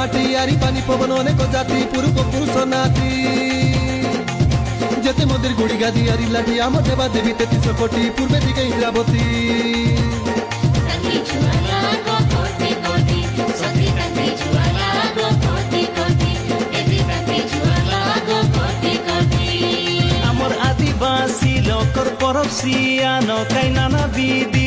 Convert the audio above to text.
মাটি আরি পানি পবন অনেক জাতি পুরুষ পুরুষ নাতি যেতে মোদের গুড়ি গাদি আরি লাঠি আমার দেবা দেবী 33 কোটি পূর্বে দিকে ইন্দ্রাবতী আমার আদিবাসী লোকর পরব সিয়ানো কাই নানা বিধি